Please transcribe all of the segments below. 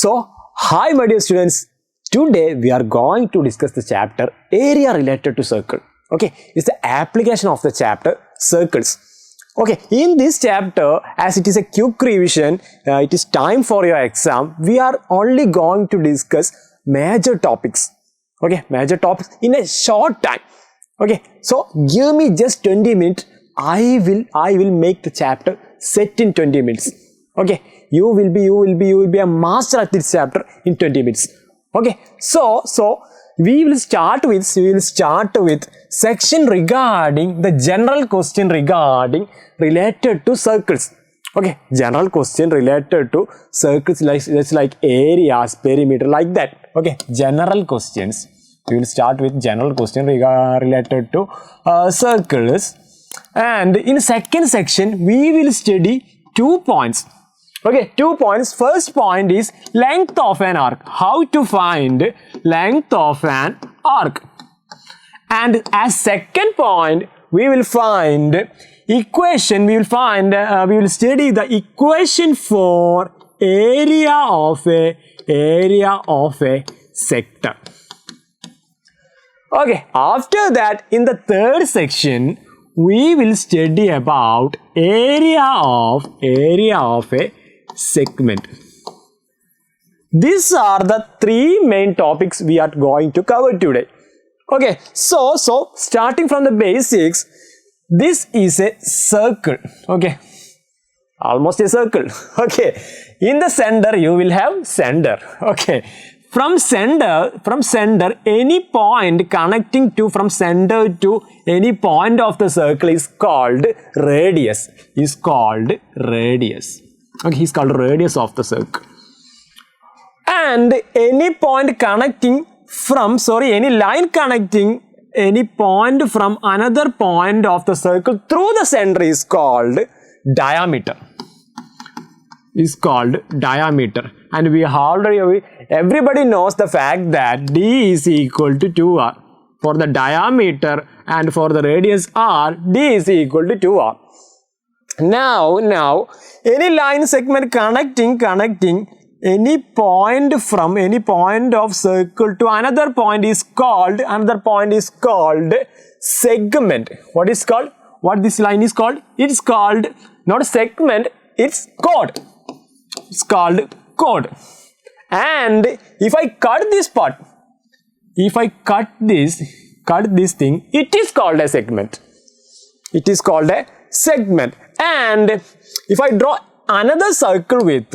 So, hi my dear students. Today we are going to discuss the chapter area related to circle. Okay, it's the application of the chapter circles. Okay, in this chapter, as it is a quick revision, it is time for your exam. We are only going to discuss major topics. Okay, major topics in a short time. Okay, so give me just 20 minutes. I will make the chapter set in 20 minutes. Okay, you will be a master at this chapter in 20 minutes. Okay, so we will start with section regarding the general question regarding related to circles. Okay, general question related to circles like areas, perimeter, like that. Okay, general questions. We will start with general question related to circles, and in second section we will study 2 points. Okay, 2 points. First point is length of an arc. How to find length of an arc. And as second point, we will find equation. We will study the equation for area of a sector. Okay, after that, in the third section, we will study about area of a segment. These are the 3 main topics we are going to cover today. Okay, so starting from the basics, this is a circle. Okay, almost a circle. Okay, in the center you will have center. Okay, from center any point connecting to from center to any point of the circle is called radius. Okay, is called radius of the circle. And any point connecting from, any line connecting any point from another point of the circle through the center is called diameter. And we already, everybody knows the fact that D is equal to 2R. For the diameter and for the radius R, D is equal to 2R. Now, any line segment connecting any point from any point of circle to another point is called segment. What this line is called? It's called not segment, it's chord. It's called chord. And if I cut this part, cut this thing, it is called a segment. And if I draw another circle with,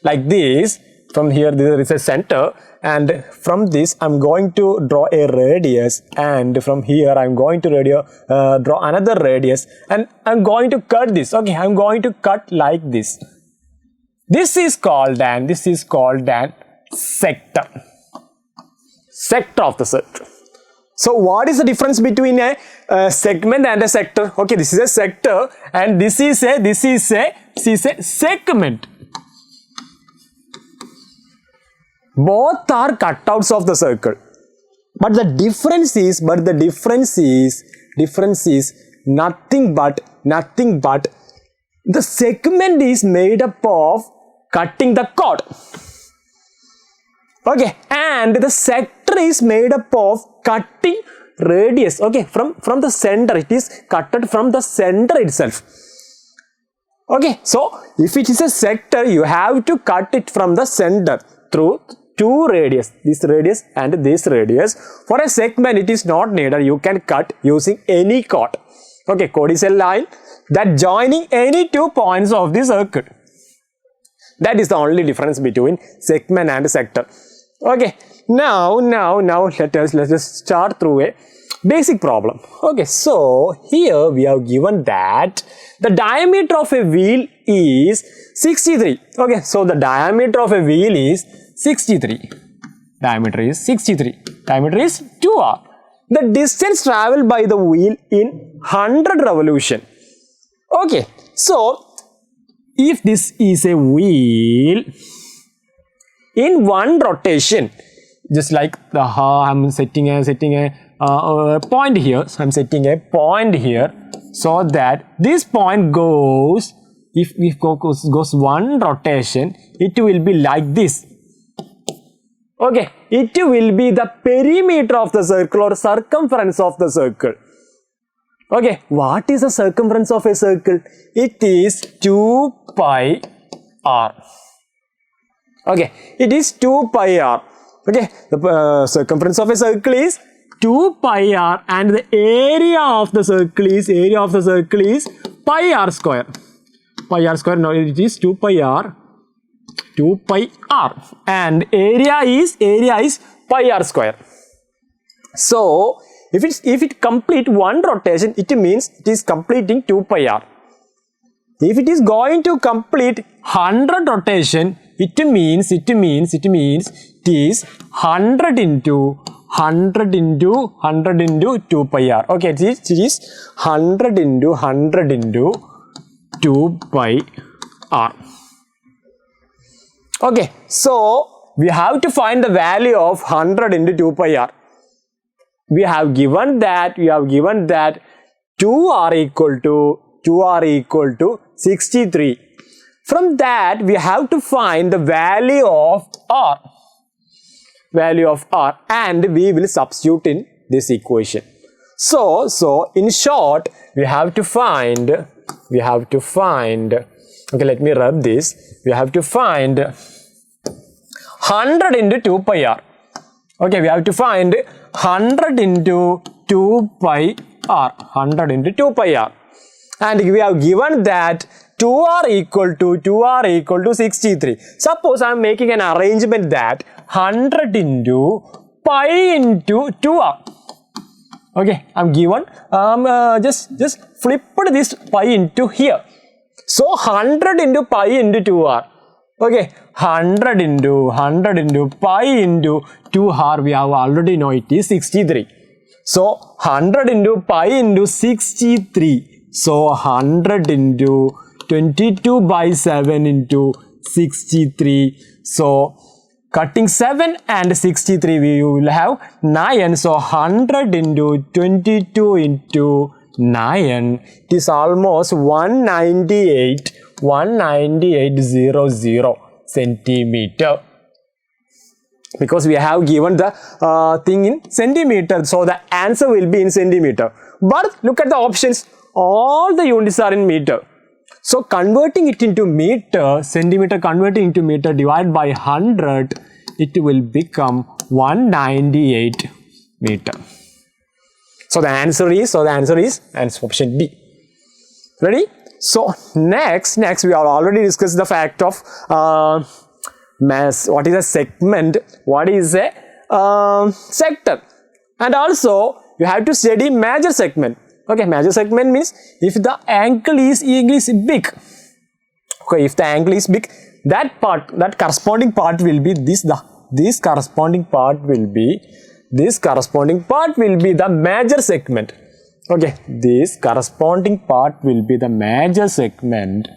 like this, from here there is a center, and from this I'm going to draw a radius, and from here I'm going to draw another radius, and I'm going to cut this. Okay, I'm going to cut like this. This is called an sector. Sector of the circle. So what is the difference between a segment and a sector? Okay, this is a sector and this is a segment. Both are cutouts of the circle. But the difference is nothing but the segment is made up of cutting the chord. Okay, and the sector is made up of cutting radius. Okay, from the center, it is cutted from the center itself. Okay, so if it is a sector, you have to cut it from the center through 2 radius, this radius and this radius. For a segment, it is not needed. You can cut using any chord. Okay, chord is a line that joining any 2 points of the circle. That is the only difference between segment and sector. Okay, now let us start through a basic problem. Okay, so here we have given that the diameter of a wheel is 63. Okay, so the diameter of a wheel is 63. Diameter is 2R. The distance traveled by the wheel in 100 revolution. Okay, so if this is a wheel, in one rotation, just like the I'm setting a point here. So I'm setting a point here so that this point goes if goes one rotation, it will be like this. Okay, it will be the perimeter of the circle or circumference of the circle. Okay, what is the circumference of a circle? It is 2 pi r. Okay, it is 2 pi r. Okay, the circumference of a circle is 2 pi r and the area of the circle is pi r square. Pi r square, now it is 2 pi r. 2 pi r and area is pi r square. So if it complete one rotation, it means it is completing 2 pi r. If it is going to complete 100 rotation, it means it is 100 into 2 pi r. Okay, it is 100 into 2 pi r. Okay, so we have to find the value of 100 into 2 pi r. We have given that 2r equal to 63. From that we have to find the value of r. And we will substitute in this equation. So in short, we have to find, okay, let me rub this. We have to find 100 into 2 pi r. Okay, we have to find 100 into 2 pi r. 100 into 2 pi r. And we have given that 2r equal to 63. Suppose I am making an arrangement that 100 into pi into 2r. Okay, I am given, just flip this pi into here. So 100 into pi into 2r. Okay, 100 into pi into 2r, we have already know it is 63. So 100 into pi into 63. So 100 into 22 by 7 into 63. So cutting 7 and 63, we will have 9. So 100 into 22 into 9, it is almost 198.00 centimeter. Because we have given the thing in centimeter, so the answer will be in centimeter. But look at the options, all the units are in meter. So converting it into meter, centimeter converting into meter divided by 100, it will become 198 meter. So the answer is option B. Ready? So next we have already discussed the fact of mass. What is a segment? What is a sector? And also you have to study major segment. Okay, major segment means if the angle is big. Okay, if the angle is big, that corresponding part will be this. This corresponding part will be the major segment. Okay, this corresponding part will be the major segment.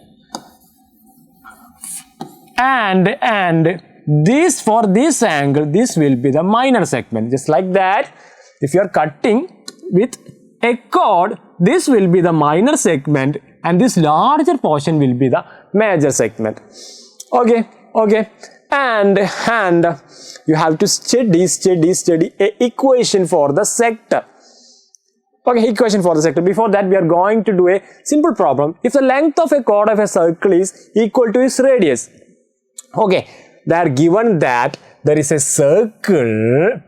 And this, for this angle, this will be the minor segment. Just like that, if you are cutting with a chord, this will be the minor segment and this larger portion will be the major segment. Okay. And you have to study a equation for the sector. Okay, equation for the sector. Before that, we are going to do a simple problem. If the length of a chord of a circle is equal to its radius. Okay, they are given that there is a circle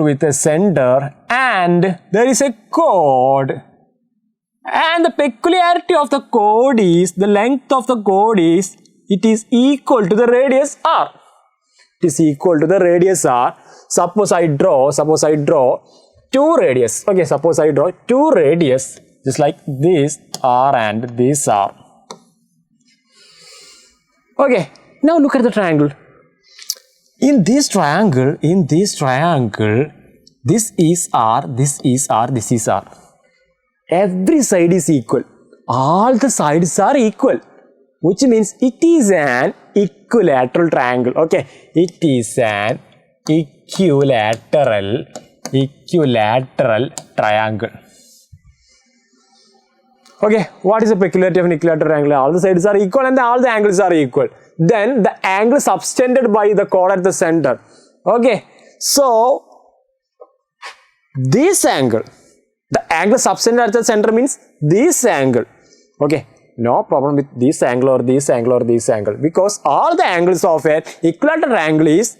with a center and there is a chord. And the peculiarity of the chord is, the length of the chord is, it is equal to the radius r. It is equal to the radius r. Suppose I draw 2 radius. Okay, suppose I draw 2 radius, just like this r and this r. Okay, now look at the triangle. In this triangle, this is r, this is r, this is r. Every side is equal. All the sides are equal, which means it is an equilateral triangle. Okay, it is an equilateral triangle. Okay, what is the peculiarity of an equilateral angle? All the sides are equal and all the angles are equal. Then the angle subtended by the chord at the center. Okay, so this angle, the angle subtended at the center means this angle. Okay, no problem with this angle or this angle or this angle, because all the angles of an equilateral angle is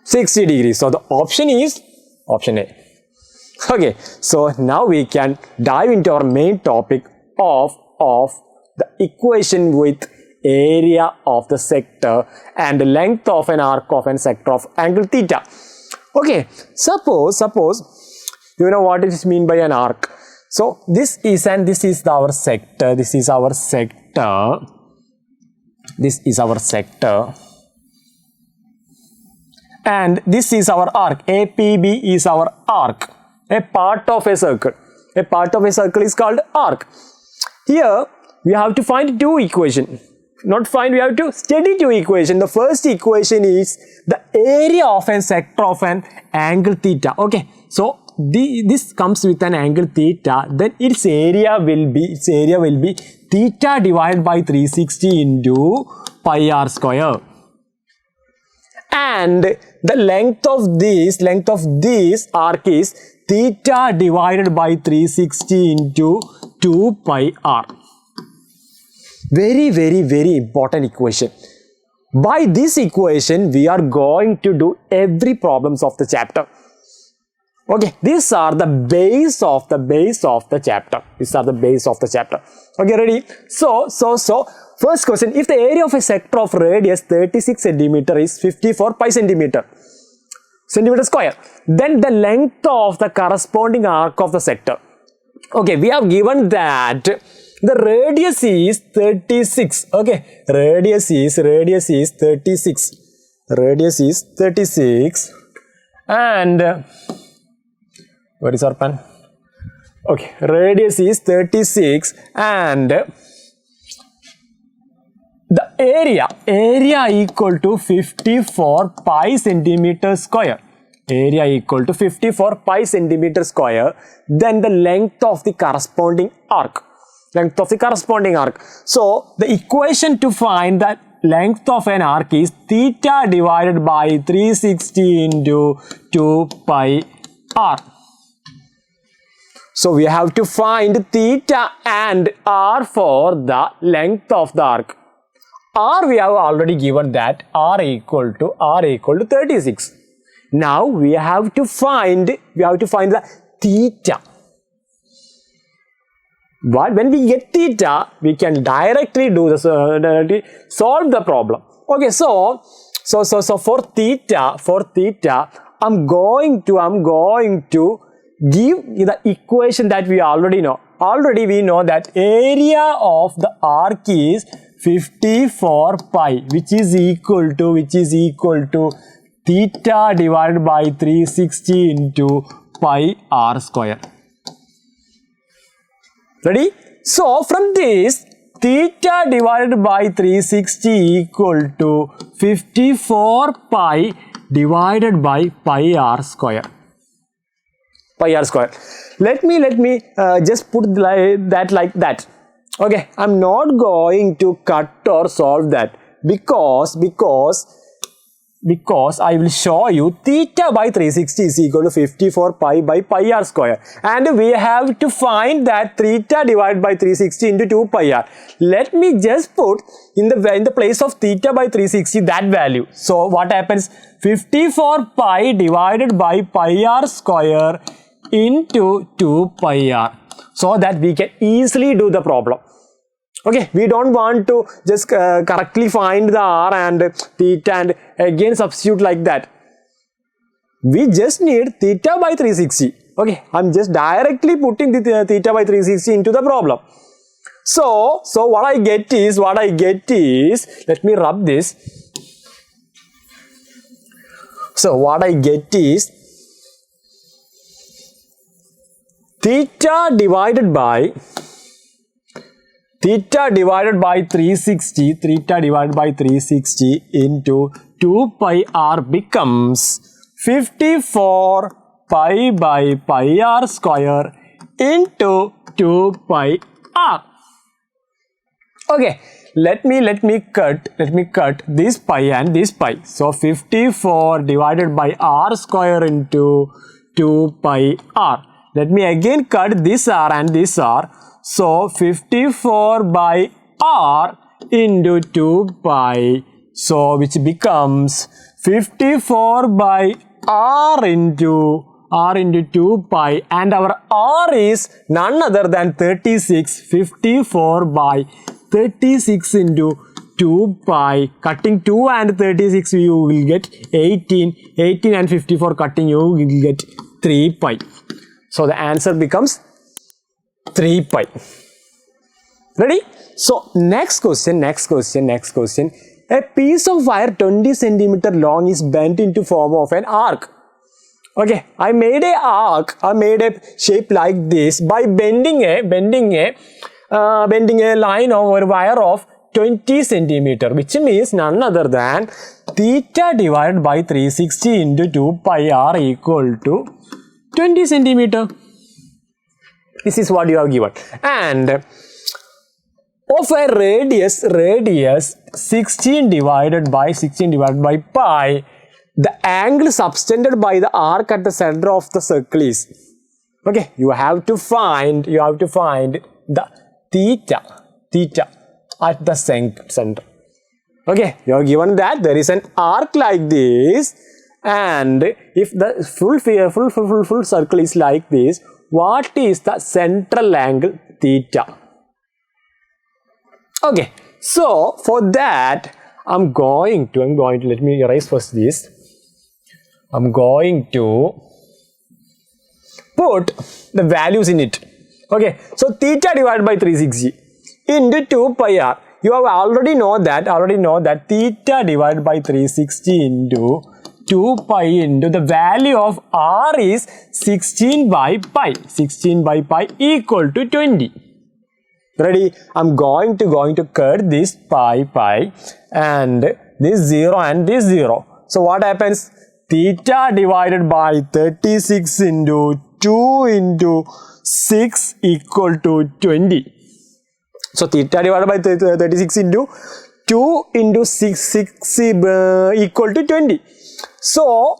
60 degrees. So the option is option A. Okay, so now we can dive into our main topic of the equation with area of the sector and length of an arc of a sector of angle theta. Okay, suppose you know what it means by an arc. So this is our sector, this is our sector, this is our sector, and this is our arc. APB is our arc, a part of a circle. A part of a circle is called arc. Here we have to find two equations. Not find, we have to study two equations. The first equation is the area of a sector of an angle theta. Okay, so this comes with an angle theta, then its area will be theta divided by 360 into pi r square. And the length of this arc is theta divided by 360 into 2 pi r. Very, very, very important equation. By this equation, we are going to do every problems of the chapter. Okay, these are the base of the chapter. These are the base of the chapter. Okay, ready? So, first question, if the area of a sector of radius 36 centimeter is 54 pi centimeter square, then the length of the corresponding arc of the sector. Okay, we have given that the radius is 36. Okay, radius is 36. Radius is 36. And where is our pen? Okay, radius is 36 and the area equal to 54 pi centimeter square. Area equal to 54 pi centimeter square. Then the length of the corresponding arc. Length of the corresponding arc. So the equation to find the length of an arc is theta divided by 360 into 2 pi r. So we have to find theta and r for the length of the arc. R we have already given that r equal to 36. Now we have to find the theta. But when we get theta, we can directly solve the problem. Okay, so for theta, I'm going to give the equation that we already know. Already we know that area of the arc is 54 pi, which is equal to theta divided by 360 into pi r square. Ready? So from this, theta divided by 360 equal to 54 pi divided by pi r square. Pi r square. Let me just put that like that. Okay, I'm not going to cut or solve that because I will show you theta by 360 is equal to 54 pi by pi r square, and we have to find that theta divided by 360 into 2 pi r. Let me just put in the place of theta by 360 that value. So what happens? 54 pi divided by pi r square into 2 pi r, so that we can easily do the problem. Okay, we don't want to just correctly find the r and theta and again substitute like that. We just need theta by 360. Okay, I'm just directly putting the theta by 360 into the problem. So what I get is, let me rub this. So what I get is theta divided by 360 into 2 pi r becomes 54 pi by pi r square into 2 pi r. Okay, let me cut this pi and this pi. So 54 divided by r square into 2 pi r. Let me again cut this r and this r. So 54 by r into 2 pi. So which becomes 54 by r into 2 pi, and our r is none other than 36. 54 by 36 into 2 pi. Cutting 2 and 36 you will get 18. 18 and 54 cutting you will get 3 pi. So the answer becomes 3 pi. Ready? So next question. A piece of wire 20 centimeter long is bent into form of an arc. Okay, I made a arc. I made a shape like this by bending a line or wire of 20 centimeter, which means none other than theta divided by 360 into 2 pi r equal to 20 centimeter. This is what you have given. And of a radius 16 divided by pi, the angle subtended by the arc at the center of the circle is, okay, you have to find the theta at the center. Okay, you are given that there is an arc like this, and if the full circle is like this, what is the central angle theta? Okay, so for that I'm going to let me erase first this. I'm going to put the values in it. Okay, so theta divided by 360 into 2 pi r. You have already know that theta divided by 360 into 2 pi into the value of r is 16 by pi. 16 by pi equal to 20. Ready? I'm going to cut this pi and this 0 and this 0. So what happens? Theta divided by 36 into 2 into 6 equal to 20. So theta divided by 36 into 2 into 6 equal to 20. So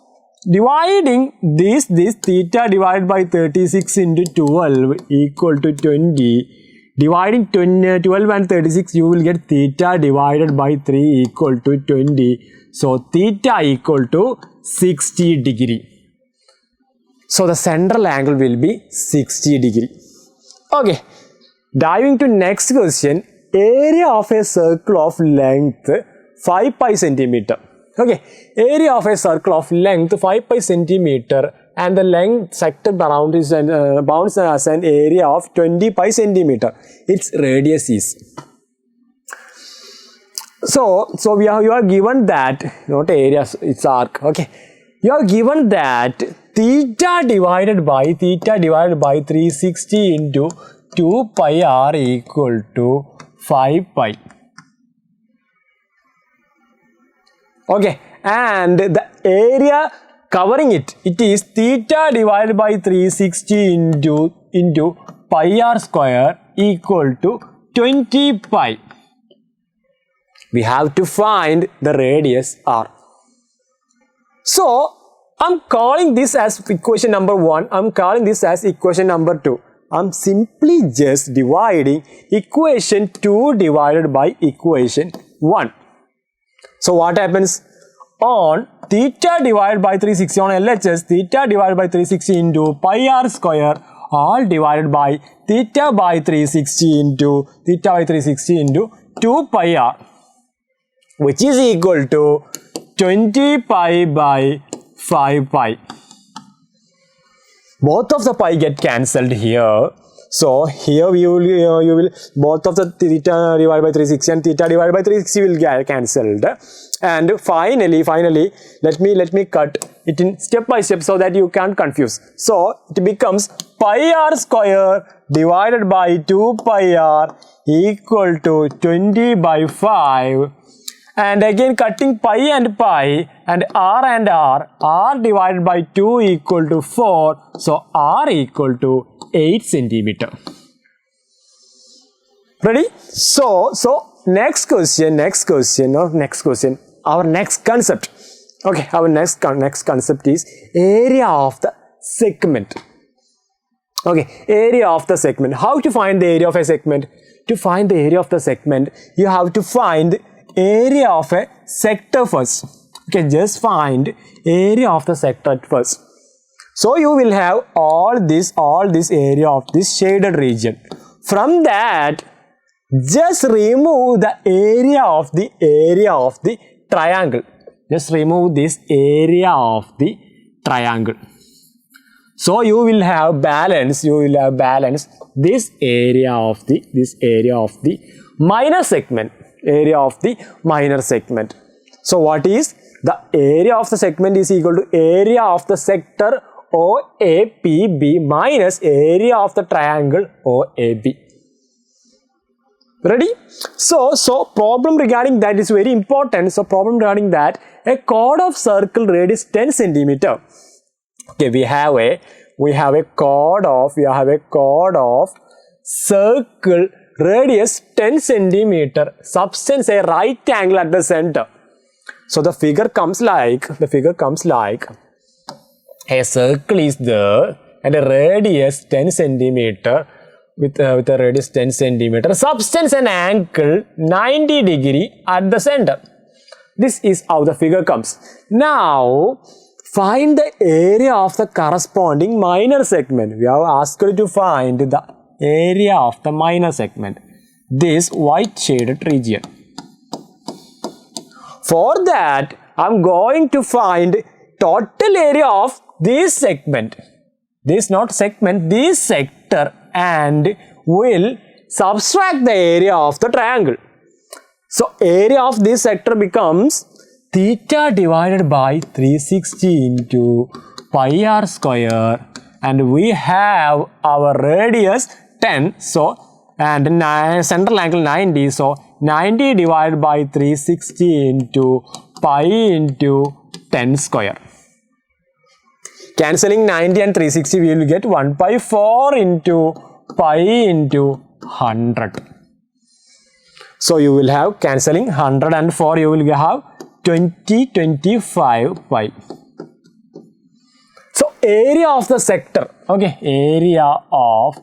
dividing this theta divided by 36 into 12 equal to 20. Dividing 12 and 36, you will get theta divided by 3 equal to 20. So theta equal to 60 degree. So the central angle will be 60 degree. Okay, diving to next question. Area of a circle of length 5 pi centimeter. Okay, area of a circle of length 5 pi centimeter, and the length sector around is bounds as an area of 20 pi centimeter. Its radius is. So you are given that, not area, it's arc. Okay, you are given that theta divided by 360 into 2 pi r equal to 5 pi. Okay, and the area covering it is theta divided by 360 into pi r square equal to 20 pi. We have to find the radius r. So I'm calling this as equation number 1. I'm calling this as equation number 2. I'm simply just dividing equation 2 divided by equation 1. So what happens? On theta divided by 360 on LHS, theta divided by 360 into pi r square, all divided by theta by 360 into 2 pi r, which is equal to 20 pi by 5 pi. Both of the pi get cancelled here. So here you will both of the theta divided by 360 and theta divided by 360 will get cancelled. And finally let me cut it in step by step so that you can't confuse. So it becomes pi r square divided by 2 pi r equal to 20 by 5, and again cutting pi and r divided by 2 equal to 4, so r equal to 8 centimeter. Ready? So next question, our next concept. Okay, our next concept is area of the segment. Okay, area of the segment. How to find the area of a segment? To find the area of the segment, you have to find area of a sector first. Okay, just find area of the sector at first. So you will have all this area of this shaded region. From that, just remove the area of the triangle. Just remove this area of the triangle. So you will have balance. This area of the minor segment. Area of the minor segment. So what is the area of the segment is equal to area of the sector OAPB minus area of the triangle OAB. Ready? So problem regarding that is very important. So problem regarding that, a chord of circle radius 10 centimeter. Okay, we have a chord of circle radius 10 centimeter, substance a right angle at the center. So the figure comes like a circle is there and a radius 10 centimeter. With a radius 10 centimeter, substance and angle 90 degree at the center. This is how the figure comes. Now, find the area of the corresponding minor segment. We have asked you to find the area of the minor segment. This white shaded region. For that, I am going to find total area of this segment. This sector, and will subtract the area of the triangle. So area of this sector becomes theta divided by 360 into pi r square, and we have our radius 10, so and central angle 90, so 90 divided by 360 into pi into 10 square. Cancelling 90 and 360, we will get 1 by 4 into pi into 100. So you will have cancelling 100 and 4, you will have 25 pi. So area of the sector, okay, area of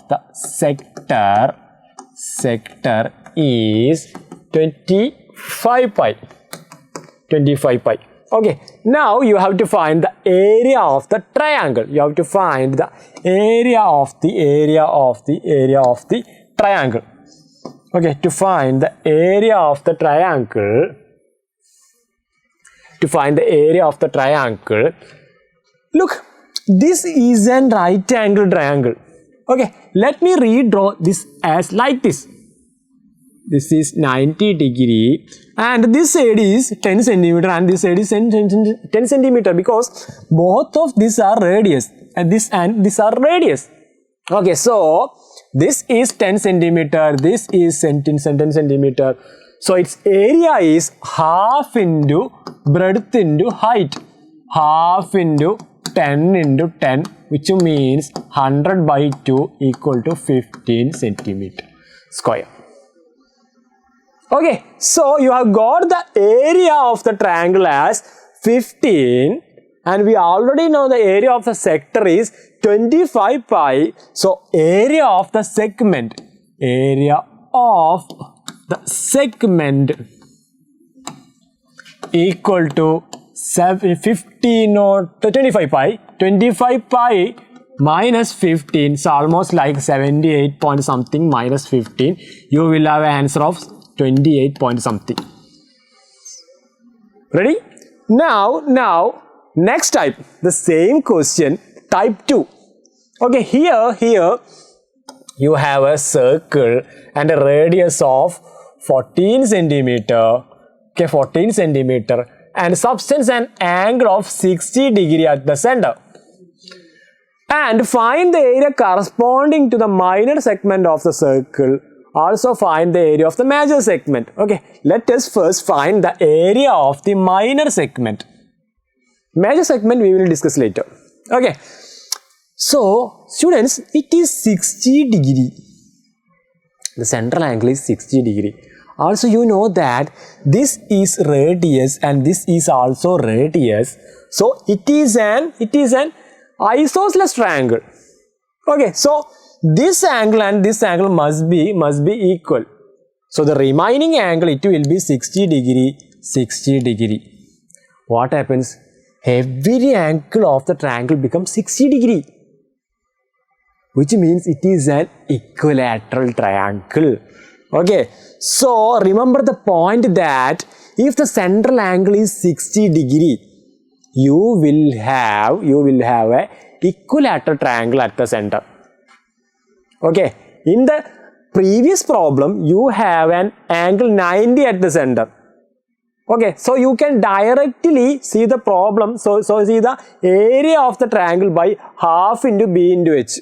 the sector is 25 pi. Okay, now you have to find the area of the triangle. You have to find the area of the triangle. Okay, to find the area of the triangle, look, this is a right angle triangle. Okay, let me redraw this as like this. This is 90 degree and this side is 10 centimeter and this side is 10 centimeter because both of these are radius and this are radius. Okay, so this is 10 centimeter, this is 10 centimeter. So its area is half into breadth into height. Half into 10 into 10, which means 100 by 2 equal to 15 centimeter square. Okay, so you have got the area of the triangle as 15 and we already know the area of the sector is 25 pi. So area of the segment equal to 15 or 25 pi. 25 pi minus 15, so almost like 78 point something minus 15. You will have an answer of 28 point something. Ready? Now next type, the same question, type 2. Okay, here you have a circle and a radius of 14 centimeter. Okay, 14 centimeter and substance an angle of 60 degree at the center. And find the area corresponding to the minor segment of the circle also find the area of the major segment. Okay, let us first find the area of the minor segment. Major segment we will discuss later. Okay, so students, it is 60 degree. The central angle is 60 degree. Also, you know that this is radius and this is also radius. So it is an isosceles triangle. Okay, so this angle and this angle must be equal. So the remaining angle, it will be 60 degree, 60 degree. What happens? Every angle of the triangle becomes 60 degree, which means it is an equilateral triangle. Okay, so remember the point that if the central angle is 60 degree, you will have a equilateral triangle at the center. Okay, in the previous problem, you have an angle 90 at the center. Okay, so you can directly see the problem. So see the area of the triangle by half into b into h.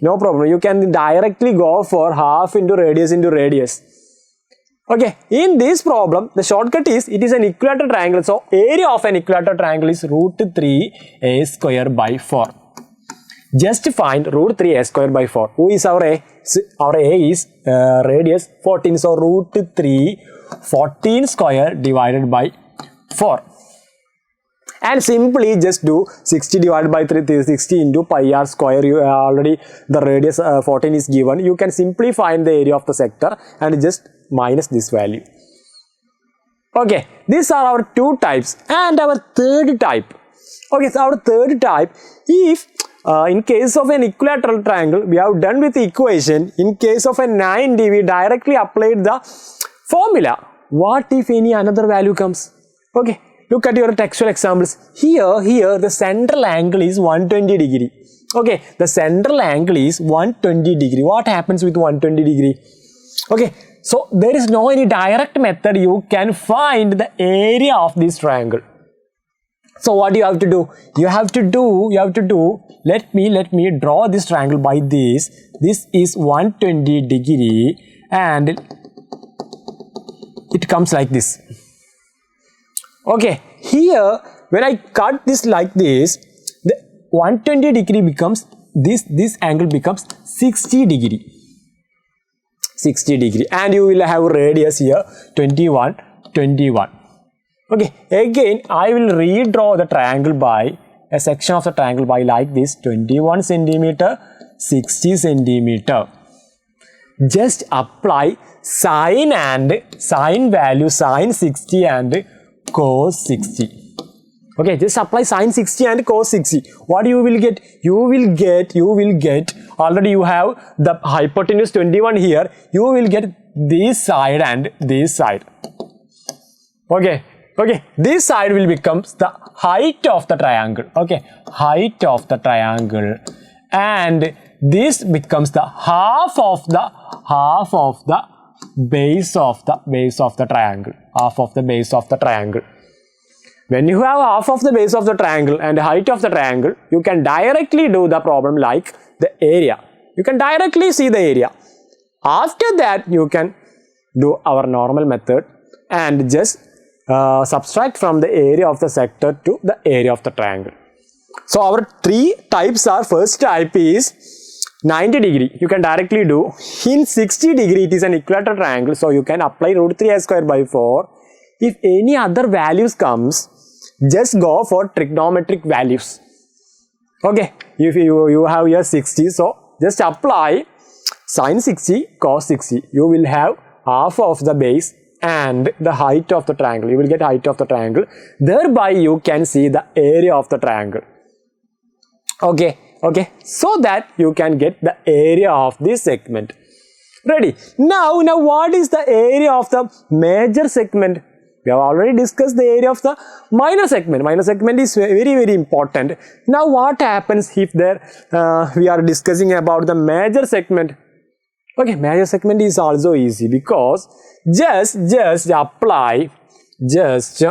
No problem. You can directly go for half into radius. Okay, in this problem, the shortcut is, it is an equilateral triangle. So area of an equilateral triangle is root 3 a square by 4. Just find root 3 a square by 4. Who is our a? Our a is radius 14. So root 3 14 square divided by 4. And simply just do 60 divided by 3, 60 into pi r square. You already the radius 14 is given. You can simply find the area of the sector and just minus this value. Okay, these are our two types and our third type. Okay, so our third type, if in case of an equilateral triangle, we have done with the equation. In case of a 90, we directly applied the formula. What if any another value comes? Okay, look at your textual examples. Here the central angle is 120 degree. Okay, the central angle is 120 degree. What happens with 120 degree? Okay, so there is no any direct method you can find the area of this triangle. So what do you have to do? You have to do, let me draw this triangle by this. This is 120 degree and it comes like this. Okay, here when I cut this like this, the 120 degree becomes, this angle becomes 60 degree. 60 degree, and you will have radius here 21. Okay, again I will redraw the triangle by a section of the triangle by like this, 21 centimeter, 60 centimeter. Just apply sine value, sine 60 and cos 60. Okay, just apply sine 60 and cos 60. What you will get? You will get, already you have the hypotenuse 21 here. You will get this side and this side. Okay, this side will become the height of the triangle. Okay, height of the triangle, and this becomes the half of the base of the triangle. Half of the base of the triangle. When you have half of the base of the triangle and the height of the triangle, you can directly do the problem like the area. You can directly see the area. After that, you can do our normal method and just subtract from the area of the sector to the area of the triangle. So our three types are, first type is 90 degree. You can directly do. In 60 degree, it is an equilateral triangle. So you can apply root 3 a square by 4. If any other values comes, just go for trigonometric values. Okay, if you have here 60, so just apply sine 60, cos 60. You will have half of the base and the height of the triangle. You will get height of the triangle. Thereby you can see the area of the triangle. Okay, so that you can get the area of this segment. Ready? Now what is the area of the major segment? We have already discussed the area of the minor segment. Minor segment is very important. Now what happens if we are discussing about the major segment? Okay, major segment is also easy because just apply, just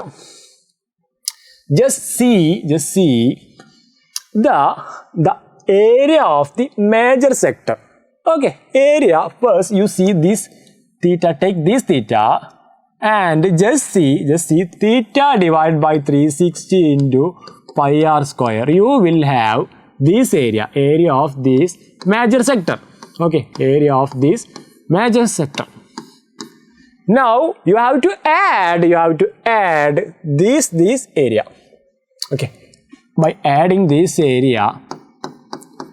see the area of the major sector. Okay, area, first you see this theta, take this theta and just see theta divided by 360 into pi r square. You will have this area of this major sector. Okay, area of this major sector. Now you have to add this area. Okay, by adding this area,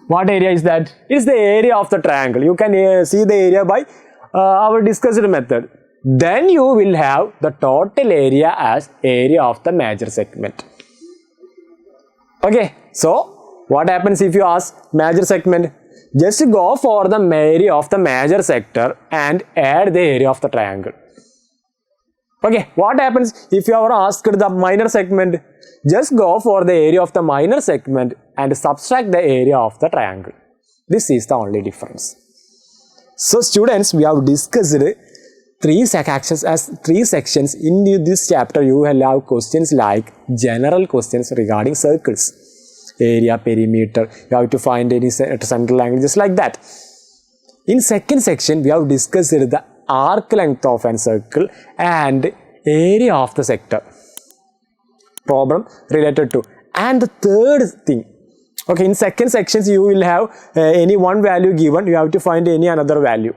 what area is that? It is the area of the triangle. You can see the area by our discussed method. Then you will have the total area as area of the major segment. Okay, so what happens if you ask major segment? Just go for the area of the major sector and add the area of the triangle. Okay, what happens if you are asked the minor segment? Just go for the area of the minor segment and subtract the area of the triangle. This is the only difference. So students, we have discussed three sections. In this chapter, you will have questions like general questions regarding circles. Area, perimeter, you have to find any central angle, just like that. In second section, we have discussed the arc length of a circle and area of the sector. Problem related to. And the third thing, okay, in second sections you will have any one value given, you have to find any another value.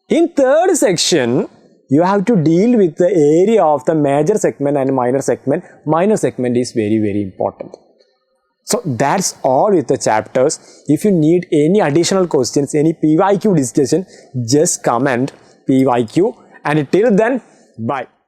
In third section, you have to deal with the area of the major segment and minor segment. Minor segment is very, very important. So that's all with the chapters. If you need any additional questions, any PYQ discussion, just comment PYQ, and till then, bye.